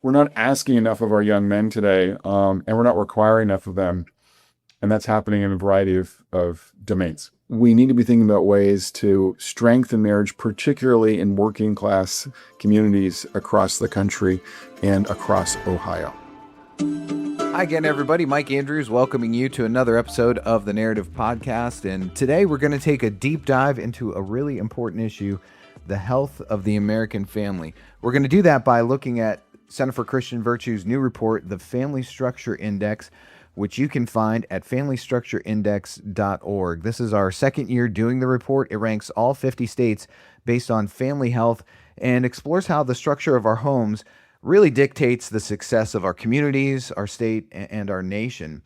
we're not asking enough of our young men today, and we're not requiring enough of them. And that's happening in a variety of domains. We need to be thinking about ways to strengthen marriage, particularly in working class communities across the country and across Ohio. Hi again, everybody. Mike Andrews welcoming you to another episode of the Narrative Podcast. And today we're going to take a deep dive into a really important issue, the health of the American family. We're going to do that by looking at Center for Christian Virtue's new report, the Family Structure Index, which you can find at familystructureindex.org. This is our second year doing the report. It ranks all 50 states based on family health and explores how the structure of our homes really dictates the success of our communities, our state, and our nation.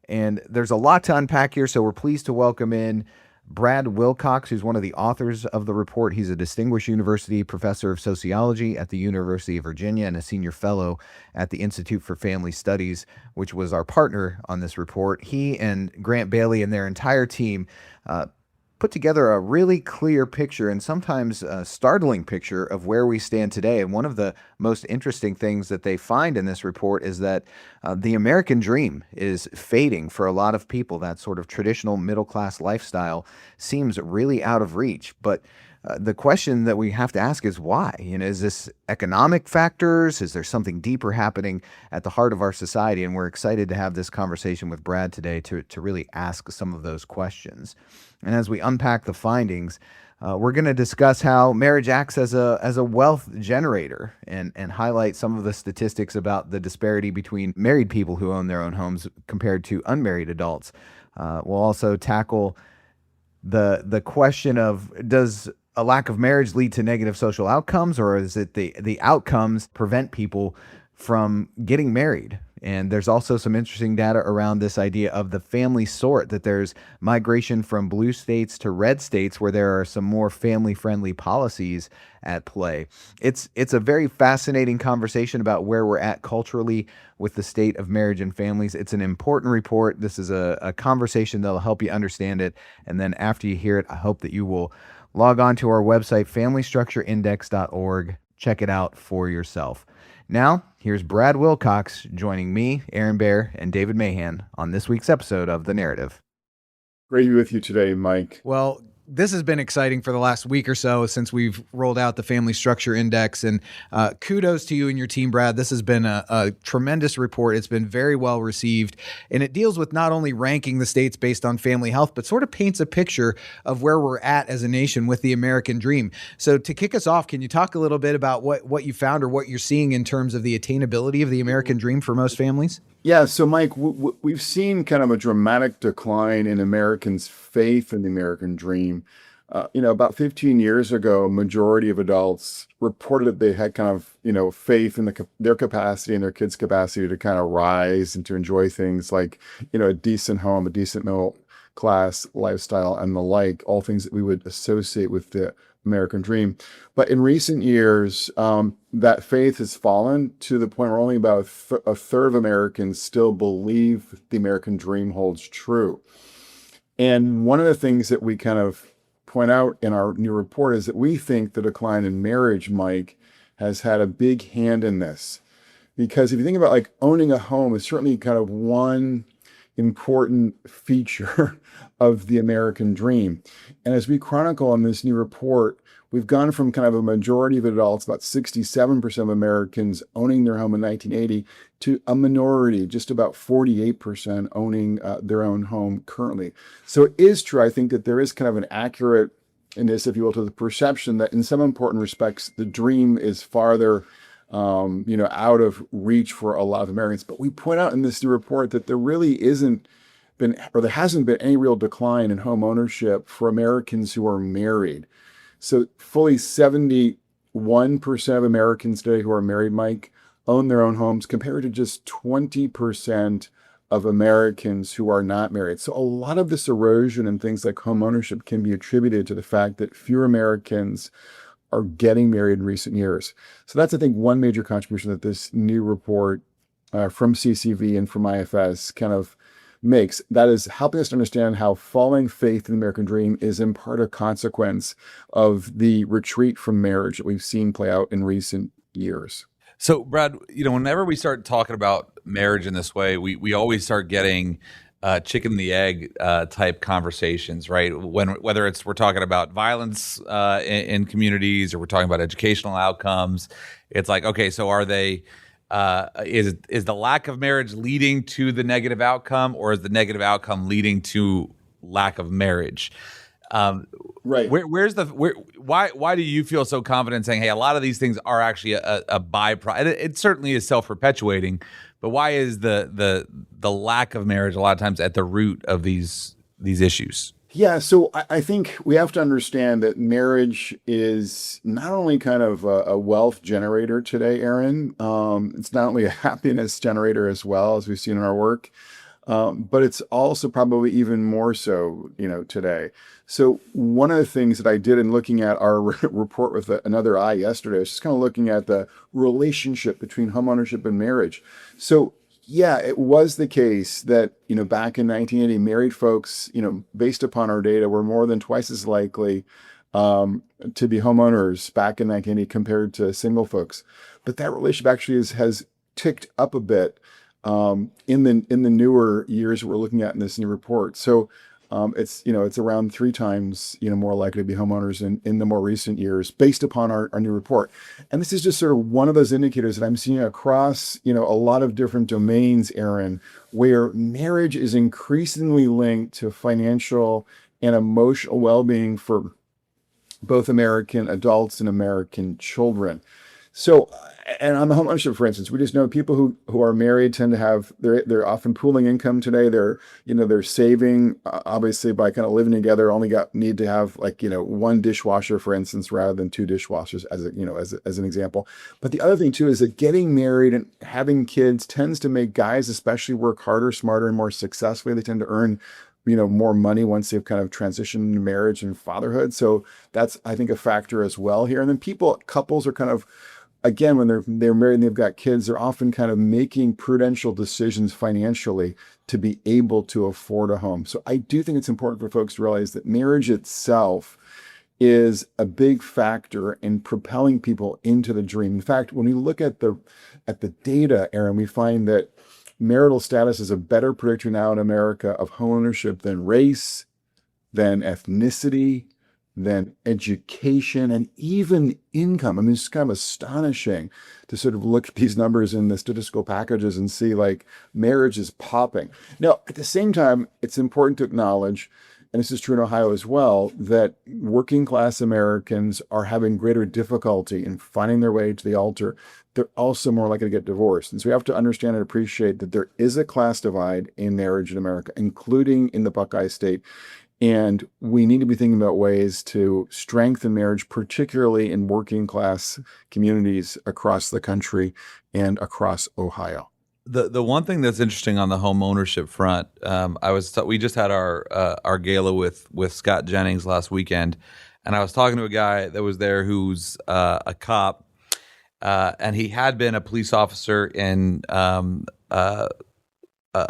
And there's a lot to unpack here, so we're pleased to welcome in Brad Wilcox, who's one of the authors of the report. He's a distinguished university professor of sociology at the University of Virginia and a senior fellow at the Institute for Family Studies, which was our partner on this report. He and Grant Bailey and their entire team put together a really clear picture and sometimes a startling picture of where we stand today. And one of the most interesting things that they find in this report is that the American dream is fading for a lot of people. That sort of traditional middle-class lifestyle seems really out of reach. But the question that we have to ask is why? Is this economic factors? Is there something deeper happening at the heart of our society? And we're excited to have this conversation with Brad today to really ask some of those questions. And as we unpack the findings, we're going to discuss how marriage acts as a wealth generator and highlight some of the statistics about the disparity between married people who own their own homes compared to unmarried adults. We'll also tackle the question of, does a lack of marriage lead to negative social outcomes, or is it the outcomes prevent people from getting married? And there's also some interesting data around this idea of the family sort, that there's migration from blue states to red states where there are some more family-friendly policies at play. It's a very fascinating conversation about where we're at culturally with the state of marriage and families. It's an important report. This is a conversation that'll help you understand it. And then after you hear it, I hope that you will log on to our website, familystructureindex.org. Check it out for yourself. Now, here's Brad Wilcox joining me, Aaron Baer, and David Mahan on this week's episode of The Narrative. Great to be with you today, Mike. Well, this has been exciting for the last week or so since we've rolled out the Family Structure Index. And kudos to you and your team, Brad. This has been a tremendous report. It's been very well received. And it deals with not only ranking the states based on family health, but sort of paints a picture of where we're at as a nation with the American dream. So to kick us off, can you talk a little bit about what you found or what you're seeing in terms of the attainability of the American dream for most families? Yeah, so Mike, we've seen kind of a dramatic decline in Americans' faith in the American dream. About 15 years ago, a majority of adults reported that they had kind of, faith in their capacity and their kids' capacity to kind of rise and to enjoy things like, a decent home, a decent middle class lifestyle, and the like, all things that we would associate with the American dream. But in recent years, that faith has fallen to the point where only about a third of Americans still believe the American dream holds true. And one of the things that we kind of point out in our new report is that we think the decline in marriage, Mike, has had a big hand in this. Because if you think about like owning a home, is certainly kind of one important feature of the American dream. And as we chronicle in this new report, we've gone from kind of a majority of adults, about 67% of Americans owning their home in 1980, to a minority, just about 48% owning their own home currently. So it is true, I think, that there is kind of an accurate in this, if you will, to the perception that in some important respects, the dream is farther out of reach for a lot of Americans. But we point out in this new report that there really hasn't been any real decline in home ownership for Americans who are married. So fully 71% of Americans today who are married, Mike, own their own homes, compared to just 20% of Americans who are not married. So a lot of this erosion in things like home ownership can be attributed to the fact that fewer Americans are getting married in recent years. So that's, I think, one major contribution that this new report from CCV and from IFS kind of makes. That is helping us to understand how falling faith in the American dream is in part a consequence of the retreat from marriage that we've seen play out in recent years. So, Brad, whenever we start talking about marriage in this way, we always start getting chicken and the egg type conversations, right? Whether it's we're talking about violence in communities or we're talking about educational outcomes, it's like, okay, so are they? Is the lack of marriage leading to the negative outcome, or is the negative outcome leading to lack of marriage? Right. Why do you feel so confident saying, hey, a lot of these things are actually a byproduct? It certainly is self-perpetuating, but why is the lack of marriage a lot of times at the root of these issues? Yeah, so I think we have to understand that marriage is not only kind of a wealth generator today, Aaron. It's not only a happiness generator as well, as we've seen in our work, but it's also probably even more so, today. So one of the things that I did in looking at our report with another eye yesterday was just kind of looking at the relationship between homeownership and marriage. So yeah, it was the case that, back in 1980, married folks, based upon our data, were more than twice as likely to be homeowners back in 1980 compared to single folks. But that relationship actually has ticked up a bit in the newer years we're looking at in this new report. So it's around 3 times more likely to be homeowners in the more recent years based upon our new report. And this is just sort of one of those indicators that I'm seeing across a lot of different domains, Aaron, where marriage is increasingly linked to financial and emotional well-being for both American adults and American children. So, and on the home ownership, for instance, we just know people who are married tend to have, they're often pooling income today. They're saving, obviously, by kind of living together, need to have one dishwasher, for instance, rather than 2 dishwashers as an example. But the other thing too is that getting married and having kids tends to make guys especially work harder, smarter, and more successfully. They tend to earn more money once they've kind of transitioned into marriage and fatherhood. So that's, I think, a factor as well here. And then couples are kind of, again, when they're married and they've got kids, they're often kind of making prudential decisions financially to be able to afford a home. So I do think it's important for folks to realize that marriage itself is a big factor in propelling people into the dream. In fact, when we look at the data, Aaron, we find that marital status is a better predictor now in America of homeownership than race, than ethnicity, than education, and even income. I mean, it's kind of astonishing to sort of look at these numbers in the statistical packages and see marriage is popping. Now, at the same time, it's important to acknowledge, and this is true in Ohio as well, that working class Americans are having greater difficulty in finding their way to the altar. They're also more likely to get divorced. And so we have to understand and appreciate that there is a class divide in marriage in America, including in the Buckeye State. And we need to be thinking about ways to strengthen marriage, particularly in working class communities across the country and across Ohio. The one thing that's interesting on the home ownership front, we just had our gala with Scott Jennings last weekend, and I was talking to a guy that was there who's a cop, and he had been a police officer in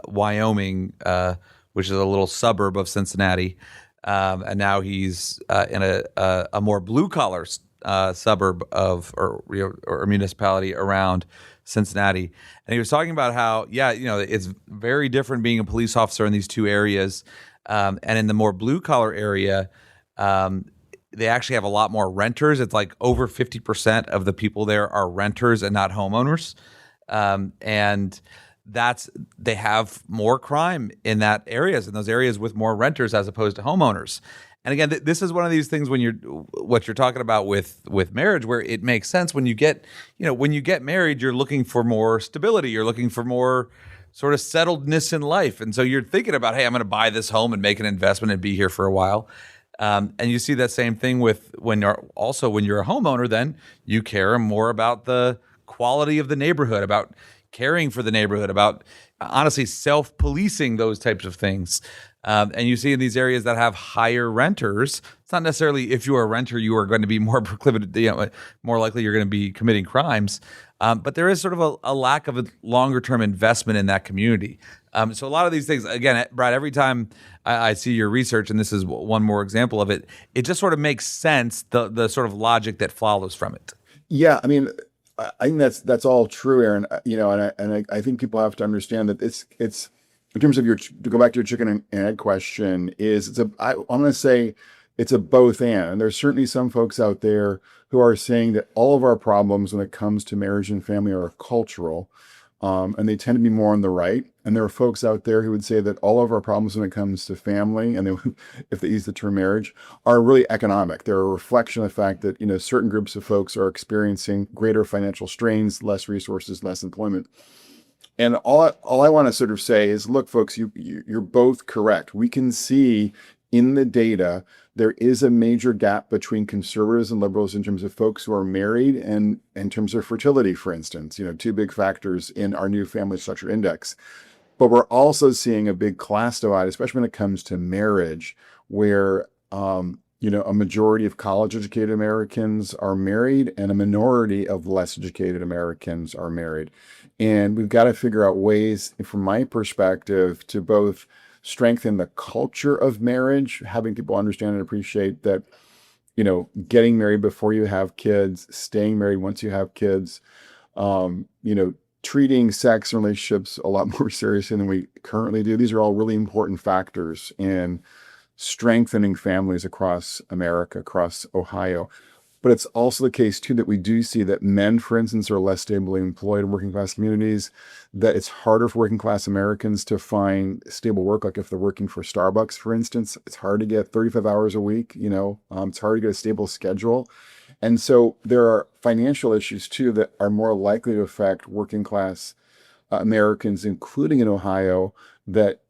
Wyoming, which is a little suburb of Cincinnati, and now he's in a more blue collar suburb or municipality around Cincinnati. And he was talking about how, it's very different being a police officer in these 2 areas. And in the more blue collar area, they actually have a lot more renters. It's like over 50% of the people there are renters and not homeowners. And they have more crime in those areas with more renters as opposed to homeowners. And again, this is one of these things what you're talking about with marriage, where it makes sense when you get married, you're looking for more stability, you're looking for more sort of settledness in life, and so you're thinking about, hey, I'm going to buy this home and make an investment and be here for a while. And you see that same thing when you're a homeowner, then you care more about the quality of the neighborhood, about caring for the neighborhood, about honestly self-policing those types of things. And you see in these areas that have higher renters, it's not necessarily if you are a renter, you are going to be more more likely you're going to be committing crimes. But there is sort of a lack of a longer-term investment in that community. So a lot of these things, again, Brad, every time I see your research, and this is one more example of it, it just sort of makes sense, the sort of logic that follows from it. Yeah, I mean, I think that's all true, Aaron. I think people have to understand that it's in terms of to go back to your chicken and egg question, I'm going to say it's a both and. There's certainly some folks out there who are saying that all of our problems when it comes to marriage and family are cultural, and they tend to be more on the right. And there are folks out there who would say that all of our problems when it comes to family, and if they use the term marriage, are really economic. They're a reflection of the fact that certain groups of folks are experiencing greater financial strains, less resources, less employment. And all I want to sort of say is, look, folks, you're both correct. We can see in the data there is a major gap between conservatives and liberals in terms of folks who are married and in terms of fertility, for instance, two big factors in our new family structure index. But we're also seeing a big class divide, especially when it comes to marriage, where a majority of college-educated Americans are married and a minority of less educated Americans are married. And we've got to figure out ways, from my perspective, to both strengthen the culture of marriage, having people understand and appreciate that, getting married before you have kids, staying married once you have kids, treating sex and relationships a lot more seriously than we currently do. These are all really important factors in strengthening families across America, across Ohio. But it's also the case, too, that we do see that men, for instance, are less stably employed in working class communities, that it's harder for working class Americans to find stable work. Like if they're working for Starbucks, for instance, it's hard to get 35 hours a week. It's hard to get a stable schedule. And so there are financial issues, too, that are more likely to affect working class Americans, including in Ohio, that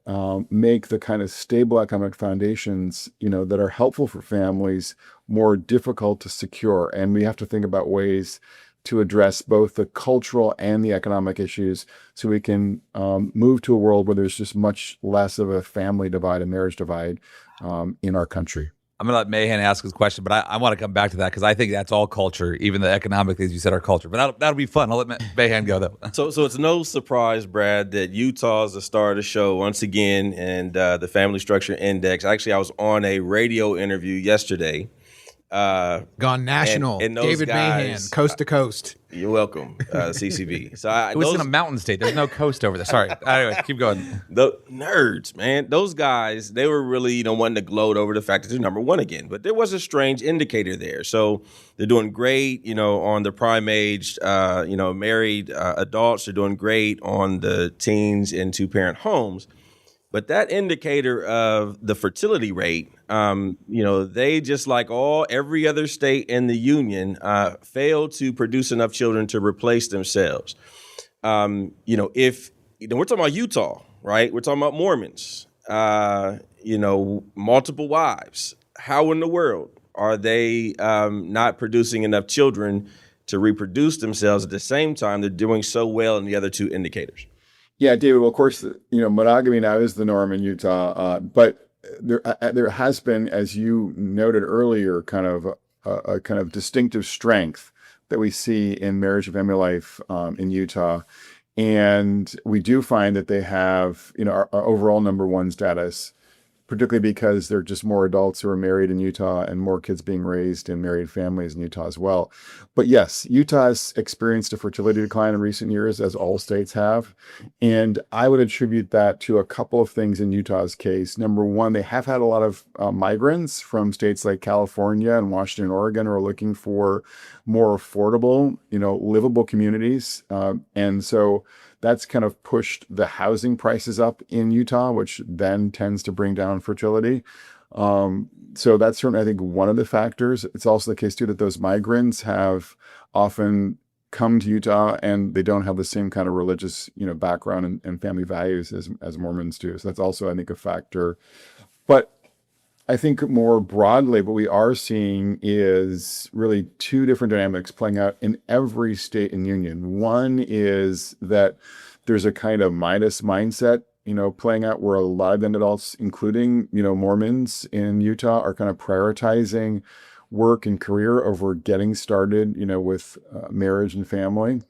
make the kind of stable economic foundations, that are helpful for families more difficult to secure. And we have to think about ways to address both the cultural and the economic issues so we can move to a world where there's just much less of a family divide, a marriage divide in our country. I'm going to let Mahan ask his question, but I want to come back to that because I think that's all culture. Even the economic things you said are culture. But that'll be fun. I'll let Mahan go, though. So it's no surprise, Brad, that Utah is the star of the show once again, and the Family Structure Index. Actually, I was on a radio interview yesterday. Gone national. And those David guys, Mahan, coast to coast. You're welcome, CCB. So It was in a mountain state. There's no coast over there. Sorry. Anyway, keep going. The nerds, man. Those guys, they were really, wanting to gloat over the fact that they're number one again. But there was a strange indicator there. So they're doing great, on the prime age, married adults. They're doing great on the teens in two-parent homes. But that indicator of the fertility rate, they just like every other state in the union failed to produce enough children to replace themselves. If we're talking about Utah, right? We're talking about Mormons, multiple wives. How in the world are they not producing enough children to reproduce themselves at the same time they're doing so well in the other two indicators? Yeah, David. Well, of course, monogamy now is the norm in Utah, but there has been, as you noted earlier, kind of a kind of distinctive strength that we see in marriage and family life in Utah, and we do find that they have, our overall number one status, particularly because there are just more adults who are married in Utah and more kids being raised in married families in Utah as well. But yes, Utah has experienced a fertility decline in recent years, as all states have. And I would attribute that to a couple of things in Utah's case. Number one, they have had a lot of migrants from states like California and Washington and Oregon who are looking for more affordable, livable communities. And so that's kind of pushed the housing prices up in Utah, which then tends to bring down fertility. So that's certainly, I think, one of the factors. It's also the case, too, that those migrants have often come to Utah and they don't have the same kind of religious, background and family values as Mormons do. So that's also, I think, a factor. But I think more broadly, what we are seeing is really two different dynamics playing out in every state and union. One is that there's a kind of Midas mindset, playing out where a lot of young adults, including, Mormons in Utah, are kind of prioritizing work and career over getting started, with marriage and family.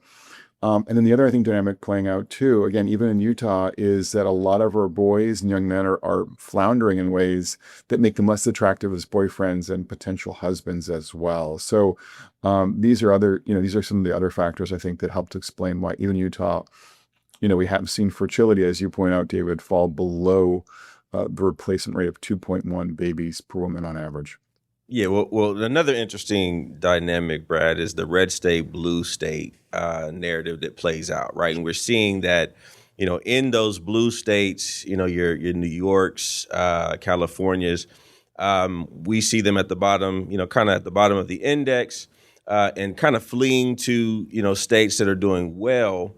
And then the other, I think, dynamic playing out too, again, even in Utah, is that a lot of our boys and young men are floundering in ways that make them less attractive as boyfriends and potential husbands as well. So these are some of the other factors I think that help to explain why even Utah, we have seen fertility, as you point out, David, fall below the replacement rate of 2.1 babies per woman on average. Yeah, well, another interesting dynamic, Brad, is the red state, blue state narrative that plays out, right? And we're seeing that, in those blue states, your New Yorks, Californias, we see them at the bottom, kind of at the bottom of the index, and kind of fleeing to, states that are doing well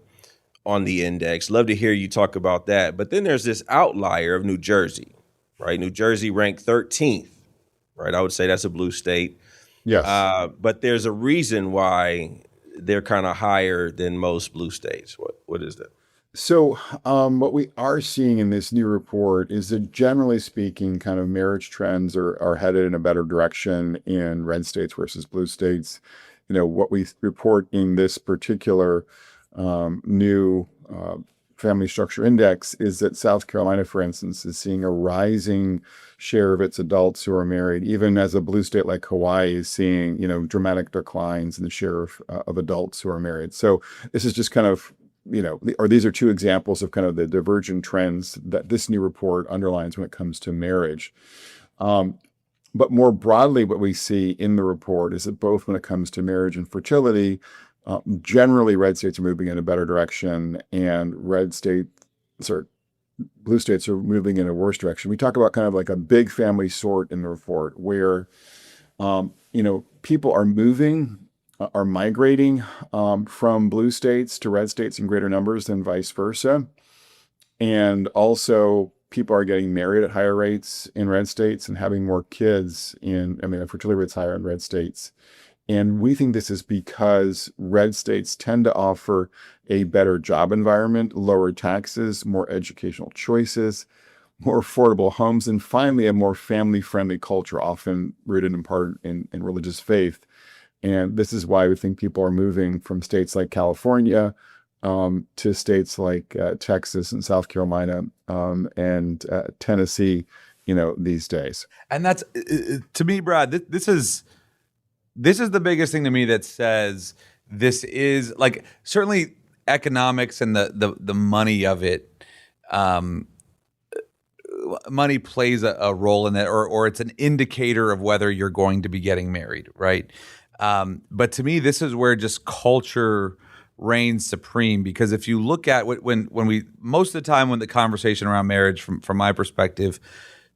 on the index. Love to hear you talk about that. But then there's this outlier of New Jersey, right? New Jersey ranked 13th. Right, I would say that's a blue state. Yes. But there's a reason why they're kind of higher than most blue states. What is that? So what we are seeing in this new report is that generally speaking, kind of marriage trends are headed in a better direction in red states versus blue states. What we report in this particular new family structure index is that South Carolina, for instance, is seeing a rising share of its adults who are married, even as a blue state like Hawaii is seeing, dramatic declines in the share of adults who are married. So this is just kind of, these are two examples of kind of the divergent trends that this new report underlines when it comes to marriage. But more broadly, what we see in the report is that both when it comes to marriage and fertility, generally, red states are moving in a better direction, and blue states are moving in a worse direction. We talk about kind of like a big family sort in the report, where people are migrating from blue states to red states in greater numbers than vice versa, and also people are getting married at higher rates in red states and having more kids fertility rates higher in red states. And we think this is because red states tend to offer a better job environment, lower taxes, more educational choices, more affordable homes, and finally, a more family-friendly culture, often rooted in part in religious faith. And this is why we think people are moving from states like California to states like Texas and South Carolina and Tennessee, these days. And that's, to me, Brad, this is the biggest thing to me that says this is like certainly economics and the money of it. Money plays a role in that, or it's an indicator of whether you're going to be getting married, right? But to me, this is where just culture reigns supreme, because if you look at when we most of the time when the conversation around marriage, from my perspective,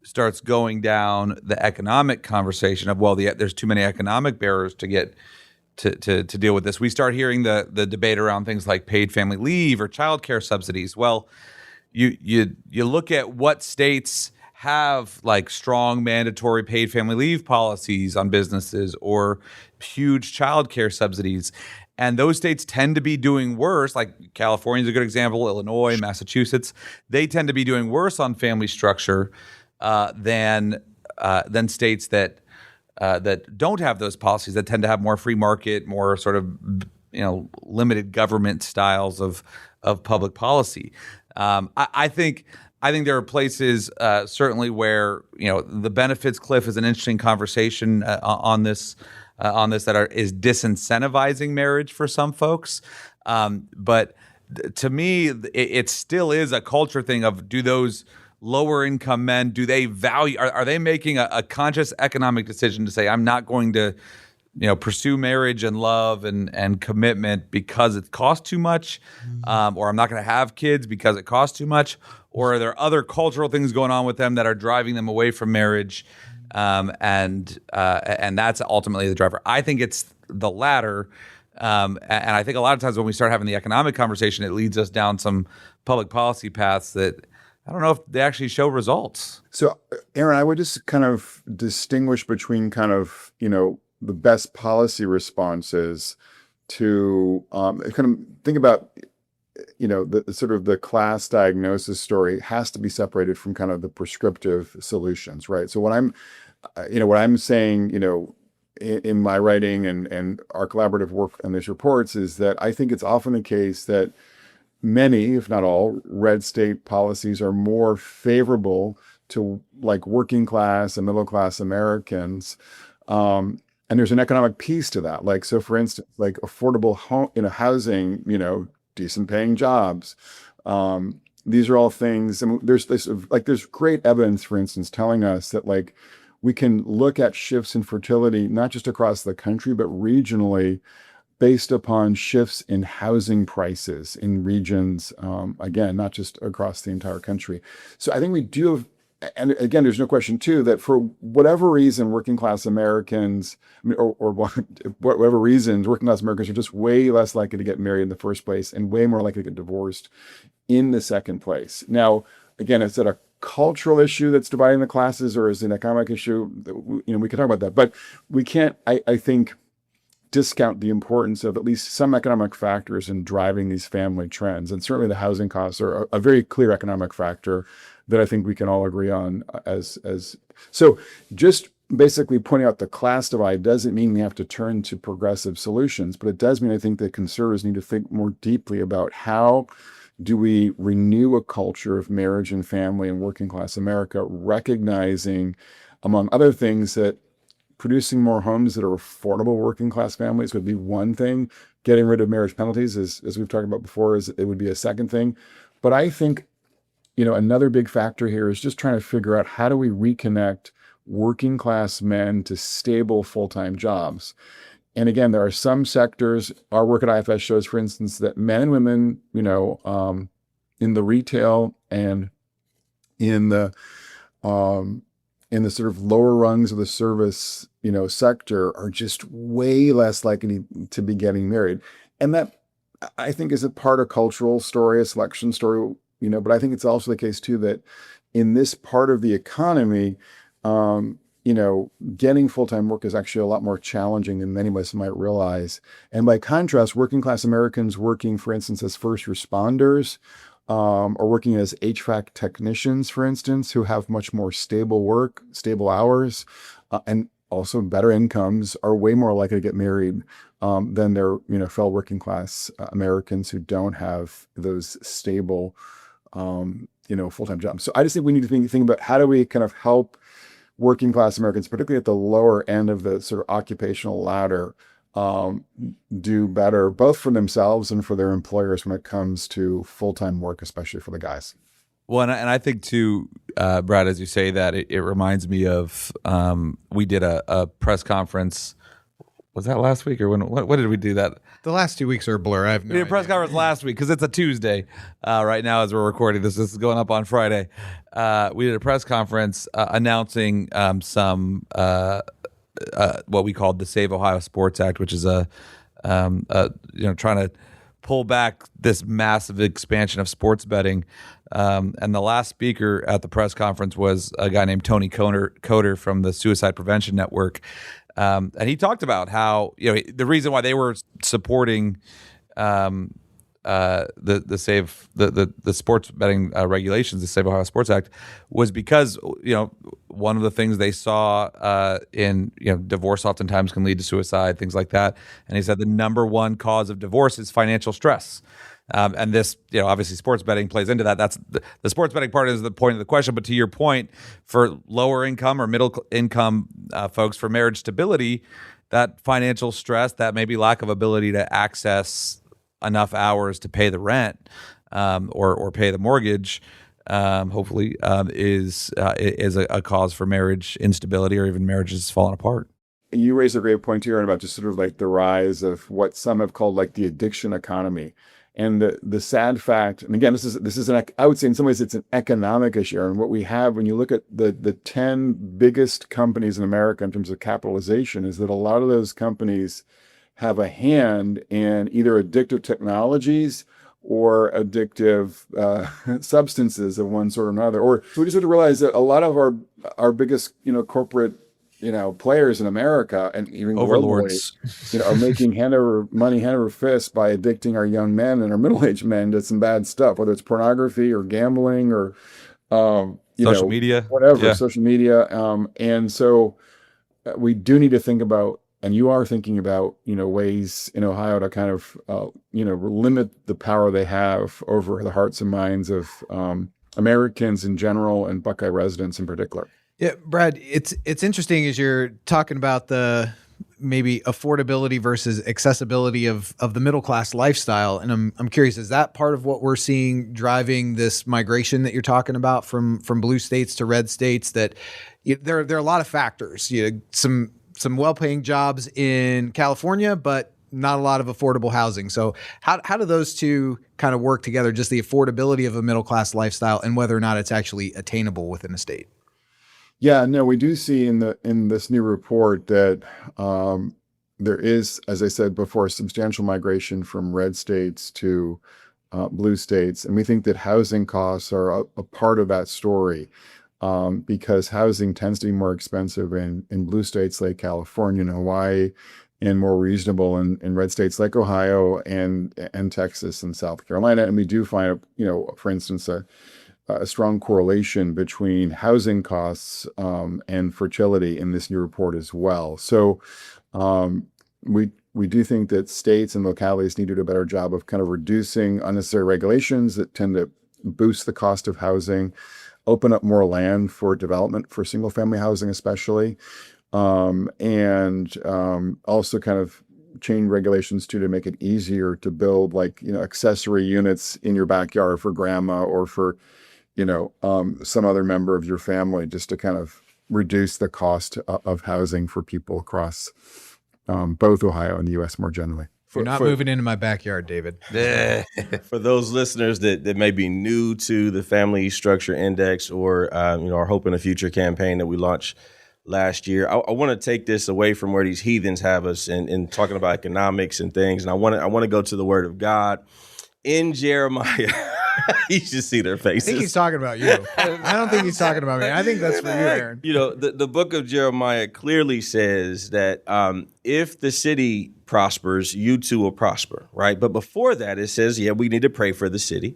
starts going down the economic conversation of, there's too many economic barriers to get to deal with this. We start hearing the debate around things like paid family leave or childcare subsidies. Well, you look at what states have like strong mandatory paid family leave policies on businesses or huge childcare subsidies. And those states tend to be doing worse, like California is a good example, Illinois, Massachusetts. They tend to be doing worse on family structure than states that don't have those policies, that tend to have more free market, more sort of limited government styles of public policy. I think there are places certainly where the benefits cliff is an interesting conversation on this that is disincentivizing marriage for some folks, but to me it still is a culture thing of, do those lower income men, do they value, are they making a conscious economic decision to say, I'm not going to pursue marriage and love and commitment because it costs too much, or I'm not going to have kids because it costs too much, or are there other cultural things going on with them that are driving them away from marriage, and that's ultimately the driver. I think it's the latter, and I think a lot of times when we start having the economic conversation, it leads us down some public policy paths that I don't know if they actually show results. So, Aaron, I would just kind of distinguish between kind of, the best policy responses to kind of think about, the sort of the class diagnosis story has to be separated from kind of the prescriptive solutions, right? So what I'm saying, in my writing and our collaborative work on these reports is that I think it's often the case that many, if not all, red state policies are more favorable to like working class and middle class Americans. And there's an economic piece to that. Like, so for instance, like affordable home, housing, decent paying jobs. These are all things. And there's great evidence, for instance, telling us that like we can look at shifts in fertility, not just across the country, but regionally, based upon shifts in housing prices in regions, again, not just across the entire country. So I think we do have, and again, there's no question too, that for whatever reason, working class Americans, or whatever reasons, working class Americans are just way less likely to get married in the first place and way more likely to get divorced in the second place. Now, again, is it a cultural issue that's dividing the classes, or is it an economic issue? We can talk about that, but we can't, I think, discount the importance of at least some economic factors in driving these family trends. And certainly the housing costs are a very clear economic factor that I think we can all agree on so just basically pointing out the class divide doesn't mean we have to turn to progressive solutions, but it does mean I think that conservatives need to think more deeply about how do we renew a culture of marriage and family in working class America, recognizing, among other things, that producing more homes that are affordable working class families would be one thing. Getting rid of marriage penalties, as we've talked about before, it would be a second thing. But I think, another big factor here is just trying to figure out how do we reconnect working class men to stable full-time jobs. And again, there are some sectors, our work at IFS shows, for instance, that men and women, in the retail and in the sort of lower rungs of the service, sector are just way less likely to be getting married. And that, I think, is a part of cultural story, a selection story, but I think it's also the case too that in this part of the economy, getting full-time work is actually a lot more challenging than many of us might realize. And by contrast, working class Americans working, for instance, as first responders, or working as HVAC technicians, for instance, who have much more stable work, stable hours, and also better incomes, are way more likely to get married than their fellow working class Americans who don't have those stable full-time jobs. So I just think we need to think about how do we kind of help working class Americans, particularly at the lower end of the sort of occupational ladder, do better, both for themselves and for their employers when it comes to full-time work, especially for the guys. Well, and I think too, Brad, as you say that, it reminds me of we did a press conference. Was that last week or when? What did we do that? The last 2 weeks are a blur. I have no We did a press conference last week because it's a Tuesday right now as we're recording this. This is going up on Friday. We did a press conference announcing some what we called the Save Ohio Sports Act, which is trying to pull back this massive expansion of sports betting. And the last speaker at the press conference was a guy named Tony Coder from the Suicide Prevention Network. And he talked about how the reason why they were supporting the sports betting regulations, the Save Ohio Sports Act, was because one of the things they saw in divorce oftentimes can lead to suicide, things like that. And he said the number one cause of divorce is financial stress. And this, obviously sports betting plays into that. That's the sports betting part is the point of the question. But to your point, for lower income or middle income folks, for marriage stability, that financial stress, that maybe lack of ability to access enough hours to pay the rent or pay the mortgage, hopefully, is a cause for marriage instability or even marriages falling apart. You raised a great point here about just sort of like the rise of what some have called like the addiction economy. And the sad fact, and again, this is I would say in some ways it's an economic issue. And what we have when you look at the 10 biggest companies in America in terms of capitalization is that a lot of those companies have a hand in either addictive technologies or addictive substances of one sort or another. Or we just have to realize that a lot of our biggest corporate players in America and even overlords, globally, are making hand over fist by addicting our young men and our middle-aged men to some bad stuff, whether it's pornography or gambling or social media, whatever, social media. And so we do need to think about and you are thinking about, ways in Ohio to kind of, limit the power they have over the hearts and minds of Americans in general and Buckeye residents in particular. Yeah, Brad, it's interesting as you're talking about the maybe affordability versus accessibility of the middle class lifestyle, and I'm curious, is that part of what we're seeing driving this migration that you're talking about from blue states to red states? That there are a lot of factors. Some well-paying jobs in California, but not a lot of affordable housing. So how do those two kind of work together? Just the affordability of a middle class lifestyle and whether or not it's actually attainable within a state. Yeah, no, we do see in this new report that there is, as I said before, substantial migration from red states to blue states, and we think that housing costs are a part of that story because housing tends to be more expensive in blue states like California and Hawaii, and more reasonable in red states like Ohio and Texas and South Carolina. And we do find, for instance, a strong correlation between housing costs and fertility in this new report as well. So we do think that states and localities need to do a better job of kind of reducing unnecessary regulations that tend to boost the cost of housing, open up more land for development for single family housing especially, and also kind of change regulations too to make it easier to build accessory units in your backyard for grandma or for some other member of your family, just to kind of reduce the cost of housing for people across both Ohio and the U.S. more generally. You're not moving into my backyard, David. For those listeners that may be new to the Family Structure Index or are hoping a future campaign that we launched last year, I want to take this away from where these heathens have us and talking about economics and things, and I want to go to the Word of God in Jeremiah. You should see their faces. I think he's talking about you. I don't think he's talking about me. I think that's for you, Aaron. The book of Jeremiah clearly says that if the city prospers, you too will prosper, right? But before that, it says, we need to pray for the city.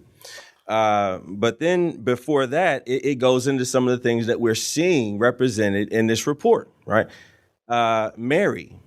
But then before that, it goes into some of the things that we're seeing represented in this report, right? Marry,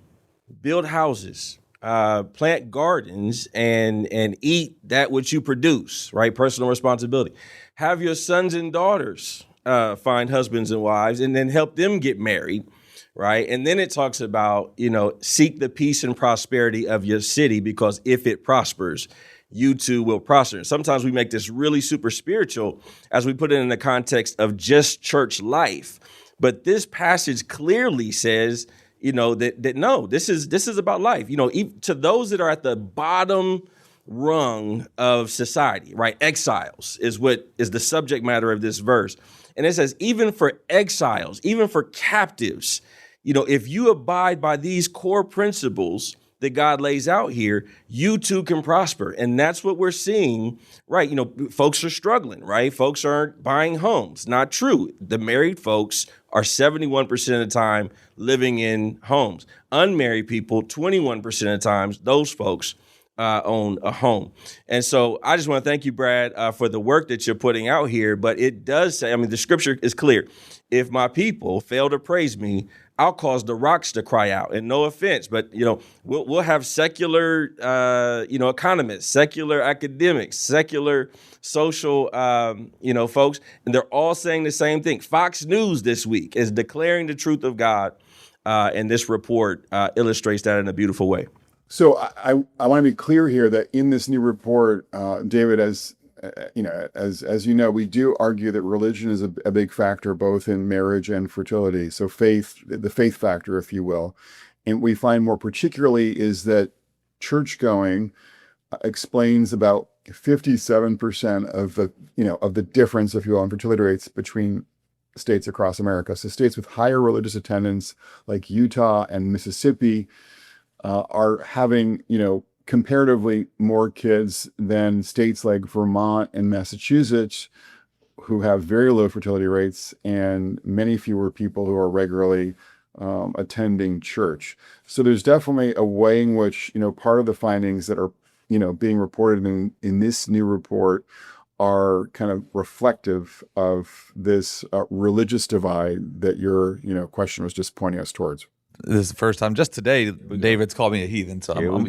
build houses, plant gardens, and eat that which you produce, right? Personal responsibility. Have your sons and daughters find husbands and wives, and then help them get married, right? And then it talks about, seek the peace and prosperity of your city, because if it prospers, you too will prosper. Sometimes we make this really super spiritual as we put it in the context of just church life. But this passage clearly says, that no, this is about life. To those that are at the bottom rung of society, right? Exiles is what is the subject matter of this verse. And it says, even for exiles, even for captives, if you abide by these core principles that God lays out here, you too can prosper. And that's what we're seeing, right? Folks are struggling, right? Folks aren't buying homes. Not true. The married folks are 71% of the time living in homes. Unmarried people, 21% of the times, those folks own a home. And so I just want to thank you, Brad, for the work that you're putting out here. But it does say, the scripture is clear. If my people fail to praise me, I'll cause the rocks to cry out. And no offense, but we'll have secular economists, secular academics, secular social folks, and they're all saying the same thing. Fox News this week is declaring the truth of God, and this report illustrates that in a beautiful way. So I want to be clear here that in this new report, David, as we do argue that religion is a big factor both in marriage and fertility. So the faith factor, if you will. And we find more particularly is that church going explains about 57% of the difference, if you will, in fertility rates between states across America. So states with higher religious attendance like Utah and Mississippi are having, comparatively more kids than states like Vermont and Massachusetts, who have very low fertility rates and many fewer people who are regularly attending church. So there's definitely a way in which, part of the findings that are, being reported in this new report are kind of reflective of this religious divide that your, question was just pointing us towards. this is the first time. Just today, David's called me a heathen, so I'm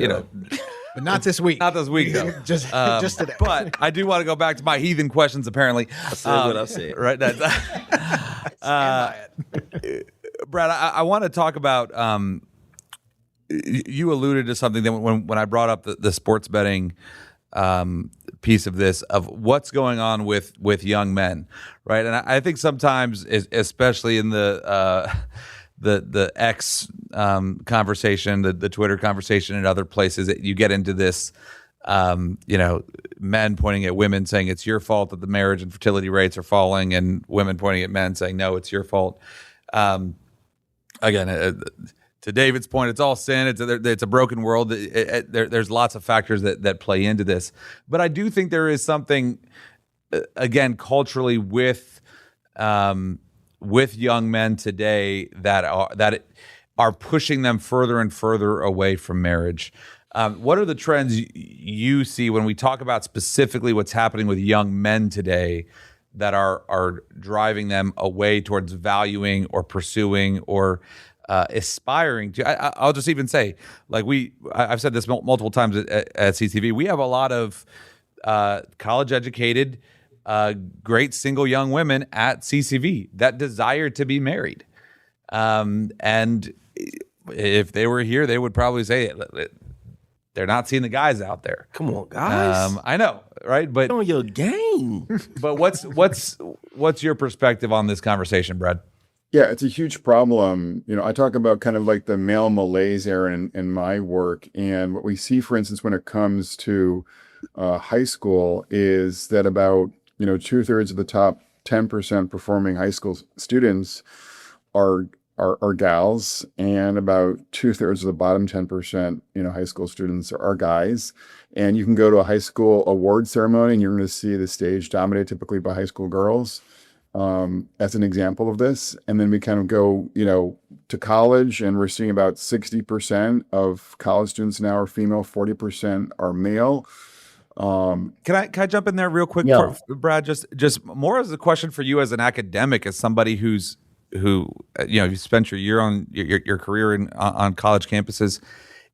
But not this week. not this week though. just today. But I do want to go back to my heathen questions. Apparently, I said what I said. right? Brad, I want to talk about. You alluded to something that when I brought up the sports betting piece of this, of what's going on with young men, right? And I think sometimes, especially in the X conversation, the Twitter conversation, and other places, that you get into this, men pointing at women saying it's your fault that the marriage and fertility rates are falling, and women pointing at men saying no, it's your fault. Again, to David's point, it's all sin. It's a broken world. There's lots of factors that play into this, but I do think there is something, again, culturally with young men today that are pushing them further and further away from marriage. What are the trends you see when we talk about specifically what's happening with young men today that are driving them away towards valuing or pursuing or aspiring to? I'll just even say, like I've said this multiple times at CTV, we have a lot of college educated, great single young women at CCV that desire to be married. And if they were here, they would probably say they're not seeing the guys out there. Come on, guys. I know, right? But Get on your game. but what's your perspective on this conversation, Brad? Yeah, it's a huge problem. I talk about kind of like the male malaise era in my work. And what we see, for instance, when it comes to high school is that about, 2/3 of the top 10% performing high school students are gals, and about 2/3 of the bottom 10%, high school students are guys. And you can go to a high school award ceremony and you're going to see the stage dominated typically by high school girls. As an example of this. And then we kind of go, to college, and we're seeing about 60% of college students now are female, 40% are male. Can I jump in there real quick, Yeah. Brad? Just more as a question for you as an academic, as somebody who you spent your year on your career on college campuses.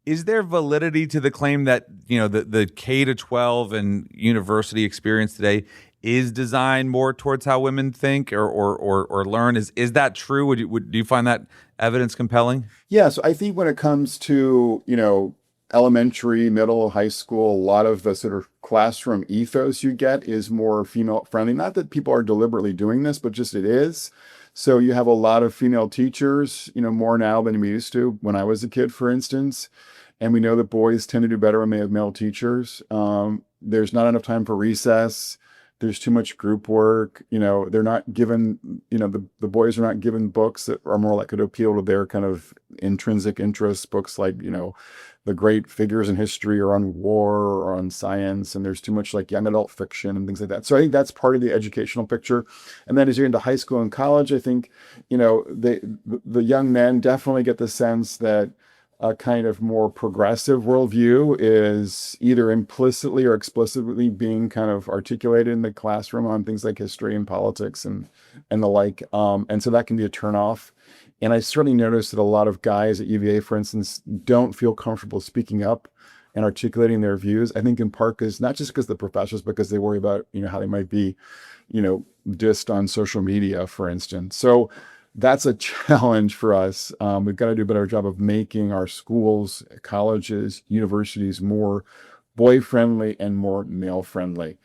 Is there validity to the claim that the K-12 and university experience today is designed more towards how women think or learn? Is that true? Do you find that evidence compelling? Yeah, so I think when it comes to, elementary, middle, high school, a lot of the sort of classroom ethos you get is more female friendly. Not that people are deliberately doing this, but just it is. So you have a lot of female teachers, more now than we used to when I was a kid, for instance. And we know that boys tend to do better when they have male teachers. There's not enough time for recess. There's too much group work. They're not given, the boys are not given books that are more likely to appeal to their kind of intrinsic interests, books like, the great figures in history or on war or on science. And there's too much like young adult fiction and things like that. So I think that's part of the educational picture. And then as you're into high school and college, I think, the young men definitely get the sense that a kind of more progressive worldview is either implicitly or explicitly being kind of articulated in the classroom on things like history and politics and the like. And so that can be a turnoff. And I certainly noticed that a lot of guys at UVA, for instance, don't feel comfortable speaking up and articulating their views. I think in part because not just because of the professors, because they worry about, how they might be, dissed on social media, for instance. So that's a challenge for us. We've got to do a better job of making our schools, colleges, universities more boy-friendly and more male-friendly.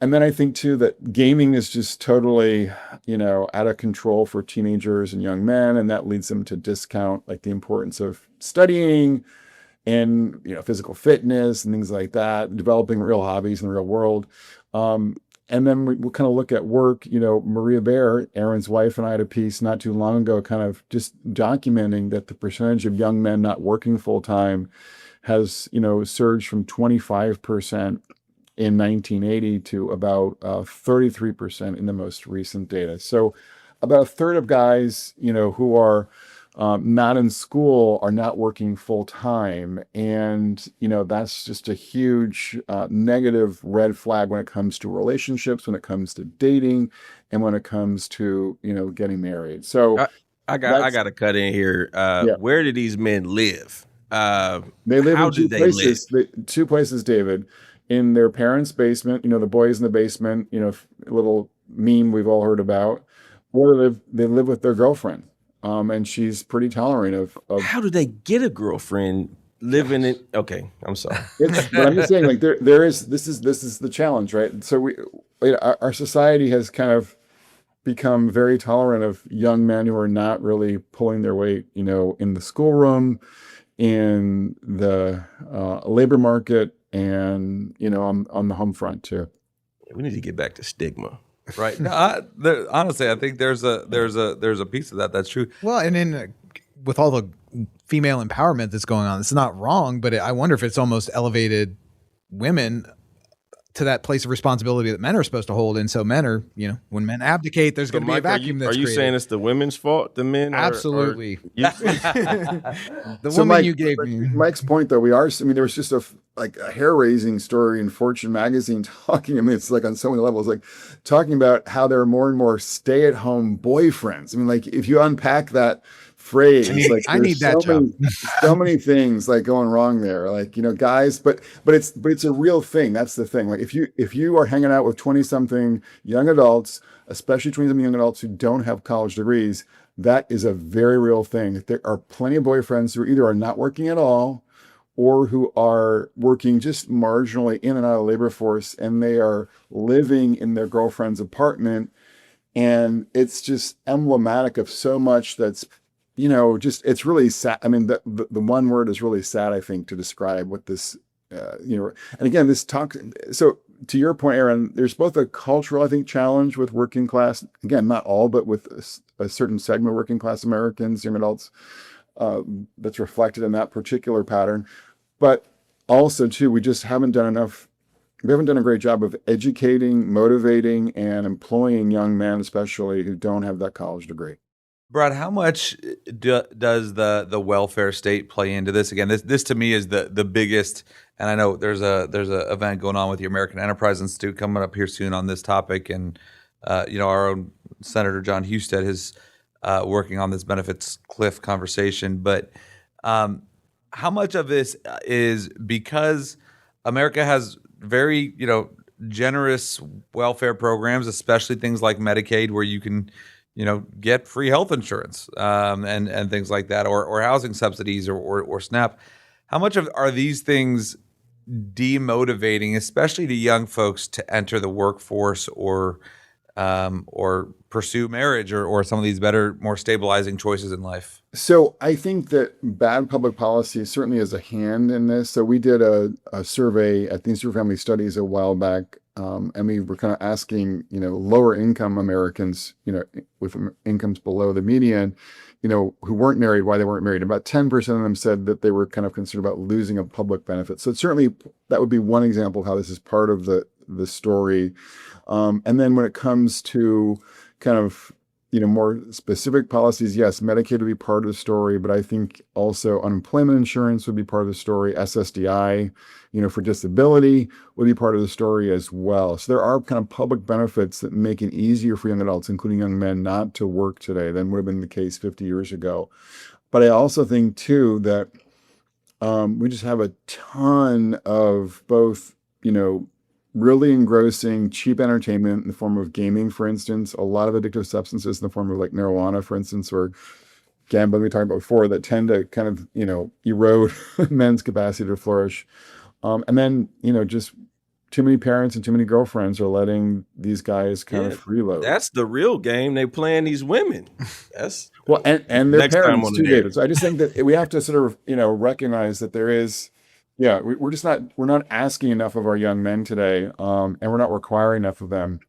And then I think, too, that gaming is just totally, out of control for teenagers and young men, and that leads them to discount, like, the importance of studying and, physical fitness and things like that, developing real hobbies in the real world. And then we'll kind of look at work. Maria Bear, Aaron's wife, and I had a piece not too long ago kind of just documenting that the percentage of young men not working full time has, surged from 25% in 1980 to about 33% in the most recent data. So about a third of guys, who are not in school are not working full time. And, that's just a huge negative red flag when it comes to relationships, when it comes to dating, and when it comes to, getting married. So I got to cut in here. Yeah. Where do these men live? They live How in do two they places. Two places, David. In their parents' basement, the boys in the basement, a little meme we've all heard about, or they live with their girlfriend, and she's pretty tolerant of. How do they get a girlfriend living in? Okay, I'm sorry. But I'm just saying, like there is this is the challenge, right? So our society has kind of become very tolerant of young men who are not really pulling their weight, in the schoolroom, in the labor market, and on the home front too. We need to get back to stigma. Right. No, honestly, I think there's a piece of that that's true. Well, and then with all the female empowerment that's going on, it's not wrong, but I wonder if it's almost elevated women to that place of responsibility that men are supposed to hold. And so men are, when men abdicate, there's going to be a vacuum that's Are you created. saying it's the women's fault? The men? Absolutely. The So woman Mike, you gave me. Mike's point, though, there was just a hair-raising story in Fortune magazine talking, it's like on so many levels, like talking about how there are more and more stay-at-home boyfriends. Like if you unpack that phrase, I need that job. So many things like going wrong there, guys, but it's a real thing. That's the thing. Like if you are hanging out with 20-something young adults, especially 20-something young adults who don't have college degrees, that is a very real thing. There are plenty of boyfriends who either are not working at all or who are working just marginally in and out of the labor force, and they are living in their girlfriend's apartment. And it's just emblematic of so much that's, it's really sad. The one word is really sad, I think, to describe what this, and again, this talk. So to your point, Aaron, there's both a cultural, I think, challenge with working class, again, not all, but with a certain segment of working class Americans, young adults, that's reflected in that particular pattern. But also, too, we haven't done a great job of educating, motivating, and employing young men, especially who don't have that college degree. Brad, how much does the welfare state play into this? Again, this to me is the biggest, and I know there's a event going on with the American Enterprise Institute coming up here soon on this topic, and our own Senator John Husted is working on this benefits cliff conversation. But how much of this is because America has very generous welfare programs, especially things like Medicaid, where you can get free health insurance and things like that, or housing subsidies or SNAP. How much are these things demotivating, especially to young folks, to enter the workforce or pursue marriage or some of these better, more stabilizing choices in life? So I think that bad public policy certainly has a hand in this. So we did a survey at the Institute for Family Studies a while back, and we were kind of asking, lower income Americans, with incomes below the median, who weren't married, why they weren't married. About 10% of them said that they were kind of concerned about losing a public benefit. So certainly that would be one example of how this is part of the story. And then when it comes to kind of, more specific policies, yes, Medicaid would be part of the story, but I think also unemployment insurance would be part of the story. SSDI, for disability would be part of the story as well. So there are kind of public benefits that make it easier for young adults, including young men, not to work today than would have been the case 50 years ago. But I also think, too, that we just have a ton of both, really engrossing cheap entertainment in the form of gaming, for instance, a lot of addictive substances in the form of like marijuana, for instance, or gambling we talked about before, that tend to kind of, erode men's capacity to flourish. And then, just too many parents and too many girlfriends are letting these guys kind of freeload. That's the real game they playing these women. That's well, and their next time parents on too, the David. So I just think that we have to sort of, recognize that there is, we're not asking enough of our young men today, and we're not requiring enough of them.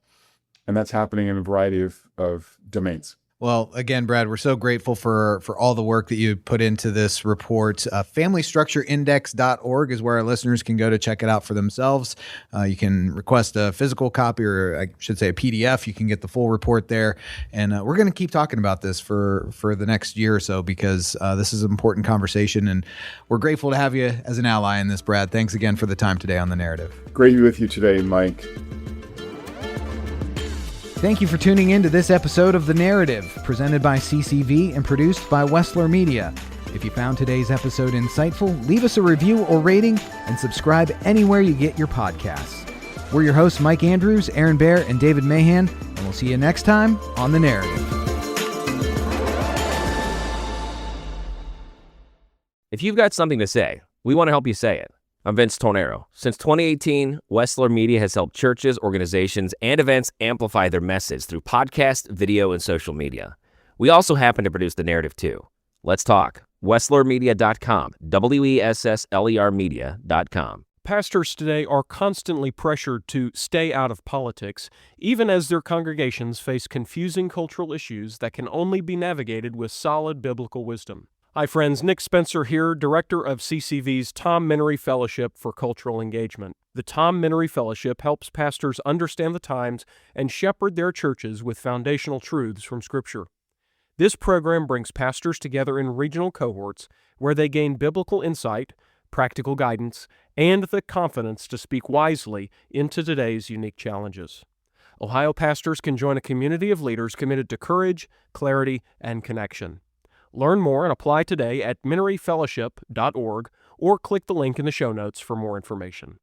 And that's happening in a variety of domains. Well, again, Brad, we're so grateful for all the work that you put into this report. FamilyStructureIndex.org is where our listeners can go to check it out for themselves. You can request a physical copy, or I should say a PDF. You can get the full report there. And we're going to keep talking about this for the next year or so, because this is an important conversation. And we're grateful to have you as an ally in this, Brad. Thanks again for the time today on The Narrative. Great to be with you today, Mike. Thank you for tuning in to this episode of The Narrative, presented by CCV and produced by Wessler Media. If you found today's episode insightful, leave us a review or rating and subscribe anywhere you get your podcasts. We're your hosts, Mike Andrews, Aaron Bear, and David Mahan, and we'll see you next time on The Narrative. If you've got something to say, we want to help you say it. I'm Vince Tornero. Since 2018, Wessler Media has helped churches, organizations, and events amplify their message through podcast, video, and social media. We also happen to produce The Narrative too. Let's talk. WesslerMedia.com. WESSLER Media.com. Pastors today are constantly pressured to stay out of politics, even as their congregations face confusing cultural issues that can only be navigated with solid biblical wisdom. Hi friends, Nick Spencer here, director of CCV's Tom Menery Fellowship for Cultural Engagement. The Tom Menery Fellowship helps pastors understand the times and shepherd their churches with foundational truths from Scripture. This program brings pastors together in regional cohorts where they gain biblical insight, practical guidance, and the confidence to speak wisely into today's unique challenges. Ohio pastors can join a community of leaders committed to courage, clarity, and connection. Learn more and apply today at meneryfellowship.org or click the link in the show notes for more information.